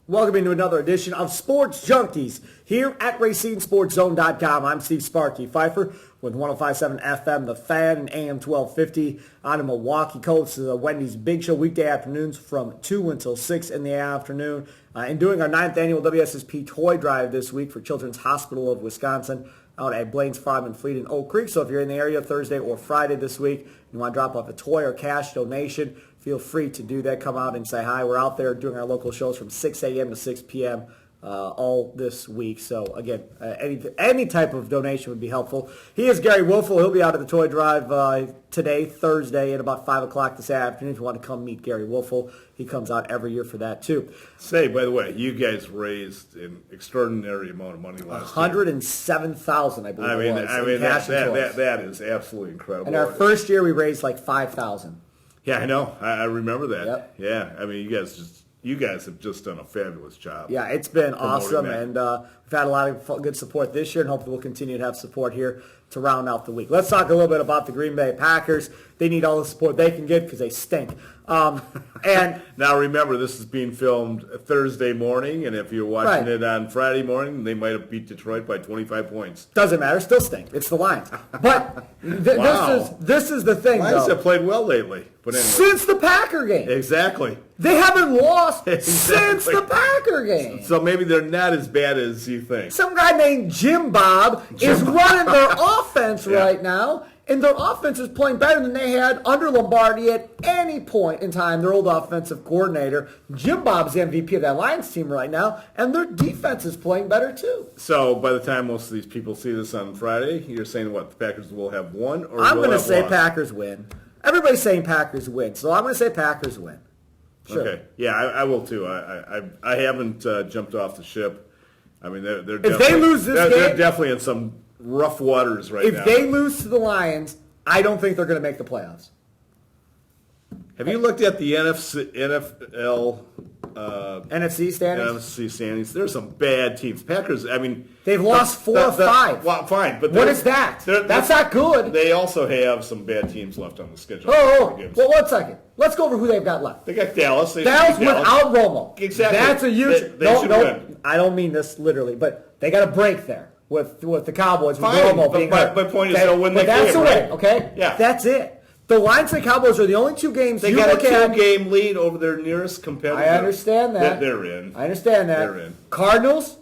Welcome into another edition of Sports Junkies here at RacinSportsZone.com. I'm Steve Sparky Fifer with 105.7 FM, The Fan, and AM 1250 out of Milwaukee. Coast of the Wendy's Big Show weekday afternoons from 2 until 6 in the afternoon. And doing our 9th annual WSSP Toy Drive this week for Children's Hospital of Wisconsin out at Blaine's Farm and Fleet in Oak Creek. So if you're in the area Thursday or Friday this week, and you want to drop off a toy or cash donation, feel free to do that. Come out and say hi. We're out there doing our local shows from 6 a.m. to 6 p.m. All this week. So, again, any type of donation would be helpful. He is Gery Woelfel. He'll be out at the Toy Drive today, Thursday, at about 5 o'clock this afternoon. If you want to come meet Gery Woelfel, he comes out every year for that, too. Say, by the way, you guys raised an extraordinary amount of money last year. $107,000, I believe it was. I mean that is absolutely incredible. And our first year, we raised like $5,000. Yeah, I know. I remember that. Yep. Yeah, I mean, you guys have just done a fabulous job. Yeah, it's been awesome, and we've had a lot of good support this year, and hopefully we'll continue to have support here to round out the week. Let's talk a little bit about the Green Bay Packers. They need all the support they can get because they stink. And now remember, this is being filmed Thursday morning, and if you're watching it on Friday morning, they might have beat Detroit by 25 points. Doesn't matter, still stink. It's the Lions. But this is the thing, Lions though. have played well lately. But anyway. Since the Packer game. Exactly. They haven't lost since the Packer game. So maybe they're not as bad as you think. Some guy named Jim Bob is running their offense right now, and their offense is playing better than they had under Lombardi at any point in time, their old offensive coordinator. Jim Bob's the MVP of that Lions team right now, and their defense is playing better too. So by the time most of these people see this on Friday, you're saying what, the Packers will have won? Or I'm going to say lost? Packers win. Everybody's saying Packers win, so I'm going to say Packers win. Sure. Okay. Yeah, I will too. I haven't jumped off the ship. I mean, they're if they lose this game, they're definitely in some rough waters right now. If they lose to the Lions, I don't think they're going to make the playoffs. Have you looked at the NFL NFC standings? NFC standings. There's some bad teams. Packers. I mean, they've lost 4 or 5. Well, fine, but what is that? That's not good. They also have some bad teams left on the schedule. Well, 1 second. Let's go over who they've got left. They got Dallas. Dallas without Romo. Exactly. That's a huge. They should win. I don't mean this literally, but they got a break there with the Cowboys with Fine, Romo being hurt. My point is they'll win the game. That's the right? win. Okay. Yeah. That's it. The Lions and Cowboys are the only 2 games they got a 2-game lead over their nearest competitor. I understand that. They're in. I understand that. They're in. Cardinals?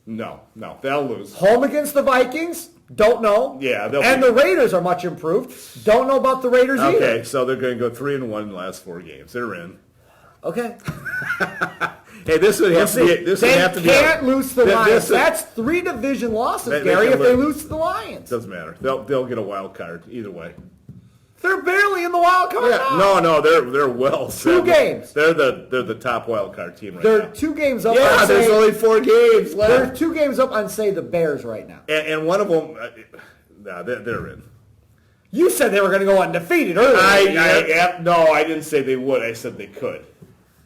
No, they'll lose. Home against the Vikings? Don't know. Yeah, the Raiders are much improved. Don't know about the Raiders either. Okay, so they're going to go 3-1 in the last 4 games. They're in. Okay. Hey, this would have to be. This would have to be. They can't lose to the Lions. That's 3 division losses, Gary. If they lose to the Lions, doesn't matter. They'll get a wild card either way. They're barely in the wild card. Yeah, no, they're well. 2 games. They're the top wild card team right now. They're 2 games up. Yeah, there's only 4 games left. They're 2 games up on, say, the Bears right now. And one of them, they're in. You said they were going to go undefeated earlier. No, I didn't say they would. I said they could,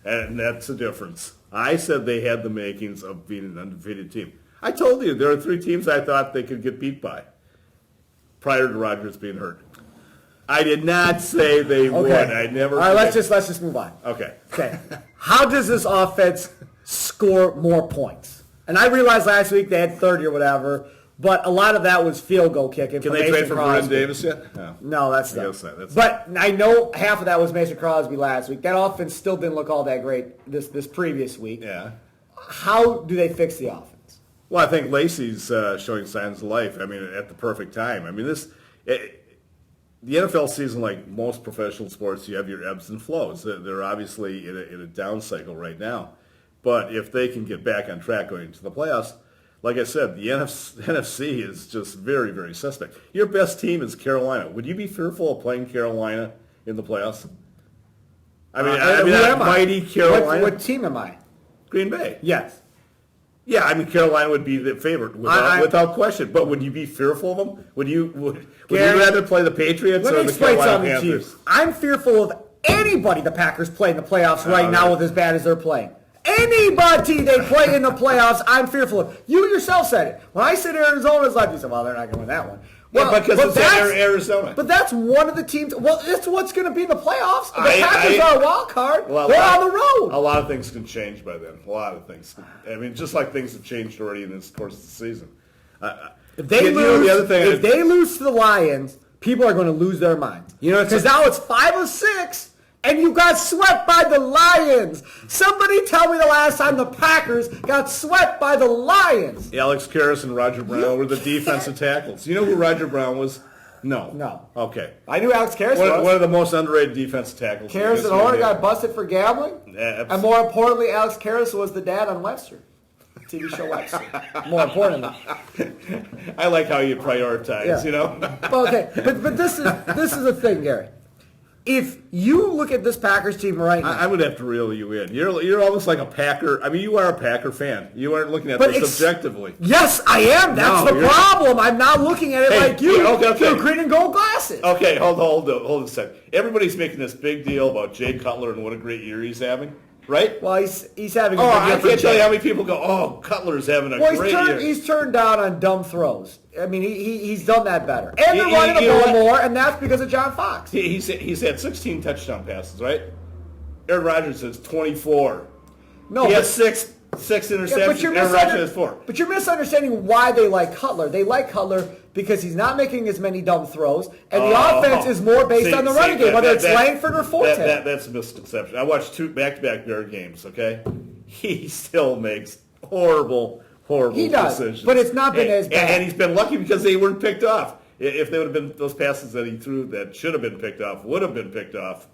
and that's the difference. I said they had the makings of being an undefeated team. I told you there are 3 teams I thought they could get beat by prior to Rodgers being hurt. I did not say they would. I never. All right, let's just move on. Okay. How does this offense score more points? And I realized last week they had 30 or whatever, but a lot of that was field goal kicking. Can they trade for Vernon Davis yet? No, that's not. But I know half of that was Mason Crosby last week. That offense still didn't look all that great this previous week. Yeah. How do they fix the offense? Well, I think Lacey's showing signs of life. I mean, at the perfect time. I mean, the NFL season, like most professional sports, you have your ebbs and flows. They're obviously in a down cycle right now. But if they can get back on track going into the playoffs, like I said, the NFC is just very, very suspect. Your best team is Carolina. Would you be fearful of playing Carolina in the playoffs? I mean, mighty Carolina. What team am I? Green Bay. Yes. Yeah, I mean, Carolina would be the favorite without question. But would you be fearful of them? Would you rather play the Patriots or the Carolina Panthers? I'm fearful of anybody the Packers play in the playoffs right now with as bad as they're playing. Anybody they play in the playoffs, I'm fearful of. You yourself said it. When I said Arizona's left, you said, well, they're not going to win that one. because it's Arizona. But that's one of the teams. Well, it's what's going to be in the playoffs. The Packers are a wild card. Well, they're on the road. A lot of things can change by then. A lot of things. I mean, just like things have changed already in this course of the season. If they lose to the Lions, people are going to lose their minds. Because now it's 5-6. And you got swept by the Lions. Somebody tell me the last time the Packers got swept by the Lions. Alex Karras and Roger Brown were the defensive tackles. You know who Roger Brown was? No. No. Okay. I knew Alex Karras was. One of the most underrated defensive tackles. Karras and Horner got busted for gambling. And more importantly, Alex Karras was the dad on Webster. TV show Webster. More importantly. I like how you prioritize, Okay, but this is the thing, Gary. If you look at this Packers team right now, I would have to reel you in. You're almost like a Packer. I mean, you are a Packer fan. You aren't looking at this objectively. Yes, I am. That's the problem. I'm not looking at it like you. Okay. Green and gold glasses. Okay, hold a second. Everybody's making this big deal about Jay Cutler and what a great year he's having. Right? Well, he's having a good year. I can't tell you how many people go, oh, Cutler's having a great year. He's turned down on dumb throws. I mean, he's done that better. And they're running the ball more, and that's because of John Fox. He's had 16 touchdown passes, right? Aaron Rodgers has 24. No, he has six interceptions. Aaron Rodgers has 4. But you're misunderstanding why they like Cutler. They like Cutler because he's not making as many dumb throws, and the offense is more based on the running game, whether it's Langford or Forte. That's a misconception. I watched 2 back-to-back Bear games, okay? He still makes horrible decisions. But it's not been as bad. And he's been lucky because they weren't picked off. If they would have been those passes that he threw that should have been picked off, would have been picked off,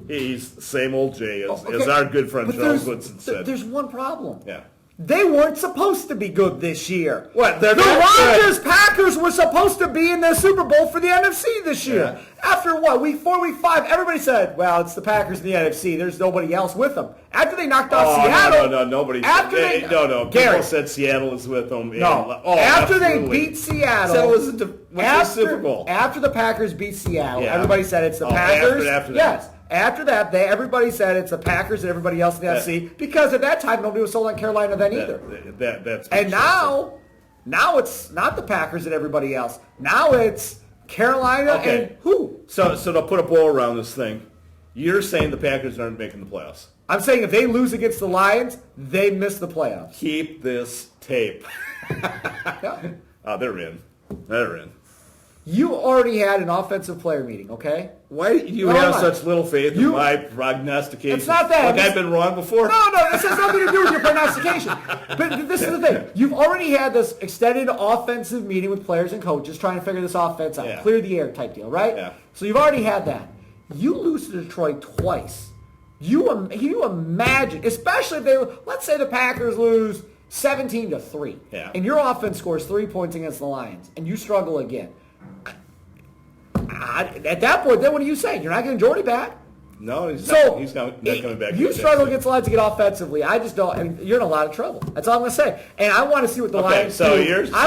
he's the same old Jay as our good friend Charles Woodson said. There's one problem. Yeah. They weren't supposed to be good this year. What? The Rodgers Packers were supposed to be in the Super Bowl for the NFC this year. Yeah. After what? Week 4, week 5, everybody said, well, it's the Packers in the NFC. There's nobody else with them. After they knocked off Seattle. No, nobody. Gary, people said Seattle is with them. After they beat Seattle. So it was the Super Bowl. After the Packers beat Seattle, everybody said it's the Packers. After that. Yes. After that, everybody said it's the Packers and everybody else in the NFC because at that time nobody was sold on Carolina then either. Now it's not the Packers and everybody else. Now it's Carolina and who? So to put a bow around this thing, you're saying the Packers aren't making the playoffs. I'm saying if they lose against the Lions, they miss the playoffs. Keep this tape. They're in. They're in. You already had an offensive player meeting, okay? Why do you have such little faith in my prognostication? It's not that. I've been wrong before? No, this has nothing to do with your prognostication. But this is the thing. You've already had this extended offensive meeting with players and coaches trying to figure this offense out. Clear the air type deal, right? Yeah. So you've already had that. You lose to Detroit twice. You imagine, especially if let's say the Packers lose 17-3, and your offense scores 3 points against the Lions, and you struggle again. At that point, then what are you saying? You're not getting Jordy back? No, he's not coming back. You struggle against the Lions to get offensively. I just don't. I mean, you're in a lot of trouble. That's all I'm going to say. And I want to see what the Lions do. I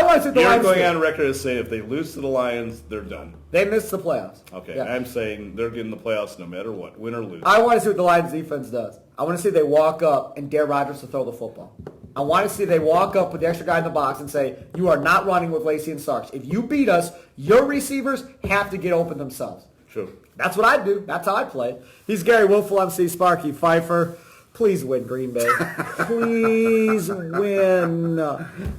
want to see what the Lions do. You're going on record as saying if they lose to the Lions, they're done. They miss the playoffs. Okay, yeah. I'm saying they're getting the playoffs no matter what, win or lose. I want to see what the Lions defense does. I want to see if they walk up and dare Rodgers to throw the football. I want to see they walk up with the extra guy in the box and say, you are not running with Lacy and Starks. If you beat us, your receivers have to get open themselves. Sure. That's what I do. That's how I play. He's Gery Woelfel, MC Sparky, Fifer. Please win, Green Bay. Please win.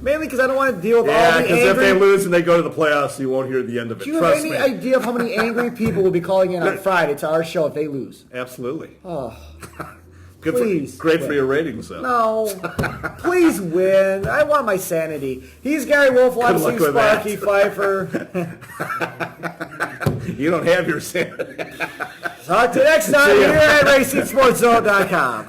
Mainly because I don't want to deal with all the angry... Yeah, because if they lose and they go to the playoffs, you won't hear the end of it. Do you have any idea of how many angry people will be calling in on Friday to our show if they lose? Absolutely. Oh. Great for your ratings, though. No. Please win. I want my sanity. He's Gery Woelfel. I'm MC Sparky, Fifer. You don't have your sanity. Talk to you next time here at RacingSportsZone.com.